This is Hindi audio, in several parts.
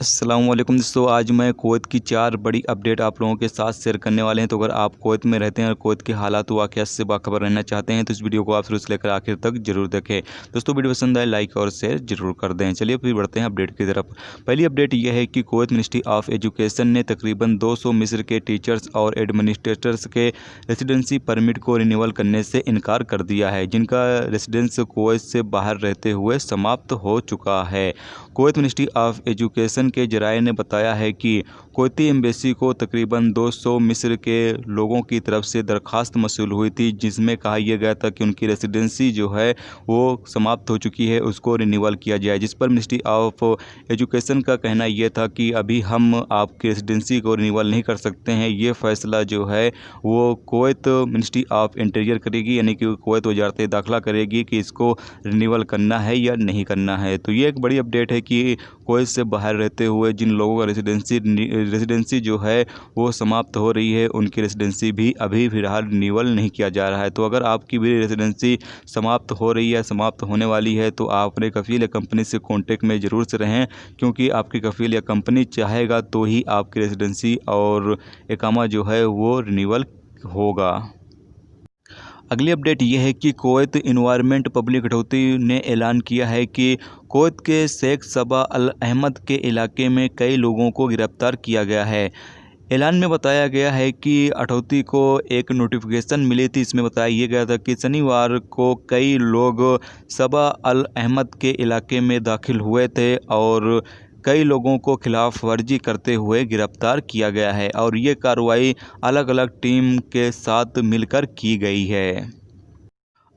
अस्सलाम वालेकुम दोस्तों, आज मैं कुवैत की 4 बड़ी अपडेट आप लोगों के साथ शेयर करने वाले हैं। तो अगर आप कुवैत में रहते हैं और कुवैत के हालात व वाक़यात से बाखबर रहना चाहते हैं तो इस वीडियो को आप शुरू से लेकर आखिर तक जरूर देखें। दोस्तों वीडियो पसंद आए लाइक और शेयर जरूर कर दें। चलिए फिर बढ़ते हैं अपडेट की तरफ। पहली अपडेट यह है कि कुवैत मिनिस्ट्री ऑफ एजुकेशन ने तकरीबन 200 मिस्र के टीचर्स और एडमिनिस्ट्रेटर्स के रेसिडेंसी परमिट को रिन्यूअल करने से इनकार कर दिया है, जिनका रेसिडेंस कुवैत से बाहर रहते हुए समाप्त हो चुका है। कुवैत मिनिस्ट्री ऑफ एजुकेशन के जराये ने बताया है कि कुवैती एम्बेसी को तकरीबन 200 मिस्र के लोगों की तरफ से दरख्वास्त मौसूल हुई थी, जिसमें कहा यह गया था कि उनकी रेसिडेंसी जो है वो समाप्त हो चुकी है, उसको रिन्यूअल किया जाए। जिस पर मिनिस्ट्री ऑफ एजुकेशन का कहना यह था कि अभी हम आपकी रेसिडेंसी को रिन्यूअल नहीं कर सकते हैं, ये फ़ैसला जो है वो कुवैत मिनिस्ट्री ऑफ इंटीरियर करेगी, यानी कि कुवैत वज़ारत दाखिला करेगी कि इसको रिन्यूअल करना है या नहीं करना है। तो ये एक बड़ी अपडेट है कि कुवैत से बाहर रहते हुए जिन लोगों का रेसिडेंसी जो है वो समाप्त हो रही है, उनकी रेसिडेंसी भी अभी फ़िलहाल रिन्यूअल नहीं किया जा रहा है। तो अगर आपकी भी रेसिडेंसी समाप्त हो रही है, समाप्त होने वाली है, तो आप अपने कफ़ील या कंपनी से कॉन्टेक्ट में ज़रूर से रहें, क्योंकि आपकी कफ़ील या कंपनी चाहेगा तो ही आपकी रेसिडेंसी और इकामा जो है वो रिन्यूअल होगा। अगली अपडेट यह है कि कुवैत इन्वायरमेंट पब्लिक अथॉरिटी ने ऐलान किया है कि कुवैत के शेख सबा अल अहमद के इलाके में कई लोगों को गिरफ्तार किया गया है। ऐलान में बताया गया है कि अथॉरिटी को एक नोटिफिकेशन मिली थी। इसमें बताया यह गया था कि शनिवार को कई लोग सबा अल अहमद के इलाके में दाखिल हुए थे और कई लोगों को खिलाफ वर्जी करते हुए गिरफ्तार किया गया है और ये कार्रवाई अलग अलग टीम के साथ मिलकर की गई है।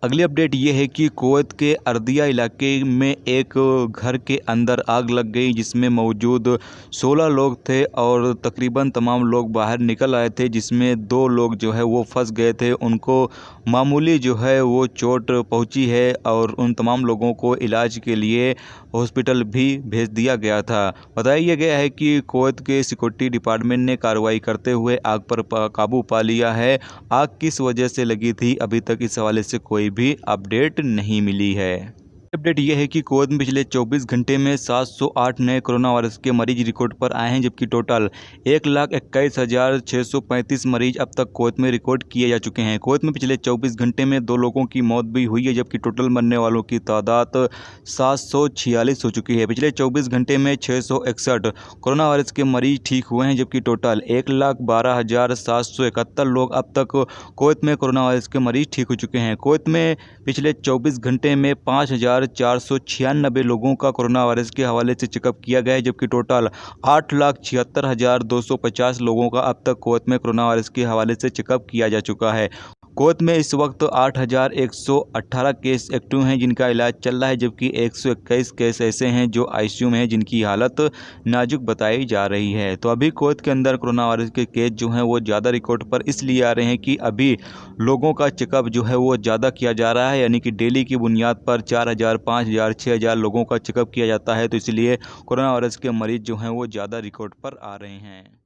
अगली अपडेट ये है कि कुवैत के अर्दिया इलाके में एक घर के अंदर आग लग गई, जिसमें मौजूद 16 लोग थे और तकरीबन तमाम लोग बाहर निकल आए थे, जिसमें 2 लोग जो है वो फंस गए थे। उनको मामूली जो है वो चोट पहुंची है और उन तमाम लोगों को इलाज के लिए हॉस्पिटल भी भेज दिया गया था। बताया गया है कि कुवैत के सिक्योरिटी डिपार्टमेंट ने कार्रवाई करते हुए आग पर काबू पा लिया है। आग किस वजह से लगी थी, अभी तक इस हवाले से कोई भी अपडेट नहीं मिली है। अपडेट यह है कि कुवैत में पिछले 24 घंटे में 708 नए कोरोना वायरस के मरीज रिकॉर्ड पर आए हैं, जबकि टोटल 1,21,635 मरीज अब तक कुवैत में रिकॉर्ड किए जा चुके हैं। कुवैत में पिछले 24 घंटे में 2 लोगों की मौत भी हुई है, जबकि टोटल मरने वालों की तादाद 746 हो चुकी है। पिछले 24 घंटे में 661 कोरोना वायरस के मरीज ठीक हुए हैं, जबकि टोटल 1,12,771 लोग अब तक कुवैत में कोरोना वायरस के मरीज ठीक हो चुके हैं। कुवैत में पिछले 24 घंटे में 5,496 लोगों का कोरोना वायरस के हवाले से चेकअप किया गया है, जबकि टोटल 8,76,250 लोगों का अब तक कुवैत में कोरोना वायरस के हवाले से चेकअप किया जा चुका है। कुवैत में इस वक्त 8,118 केस एक्टिव हैं जिनका इलाज चल रहा है, जबकि 121 केस ऐसे हैं जो आईसीयू में हैं जिनकी हालत नाजुक बताई जा रही है। तो अभी कुवैत के अंदर कोरोना वायरस के केस जो हैं वो ज़्यादा रिकॉर्ड पर इसलिए आ रहे हैं कि अभी लोगों का चेकअप जो है वो ज़्यादा किया जा रहा है, यानी कि डेली की बुनियाद पर 4,000, 5,000, 6,000 लोगों का चेकअप किया जाता है। तो इसलिए कोरोना वायरस के मरीज़ जो हैं वो ज़्यादा रिकॉर्ड पर आ रहे हैं।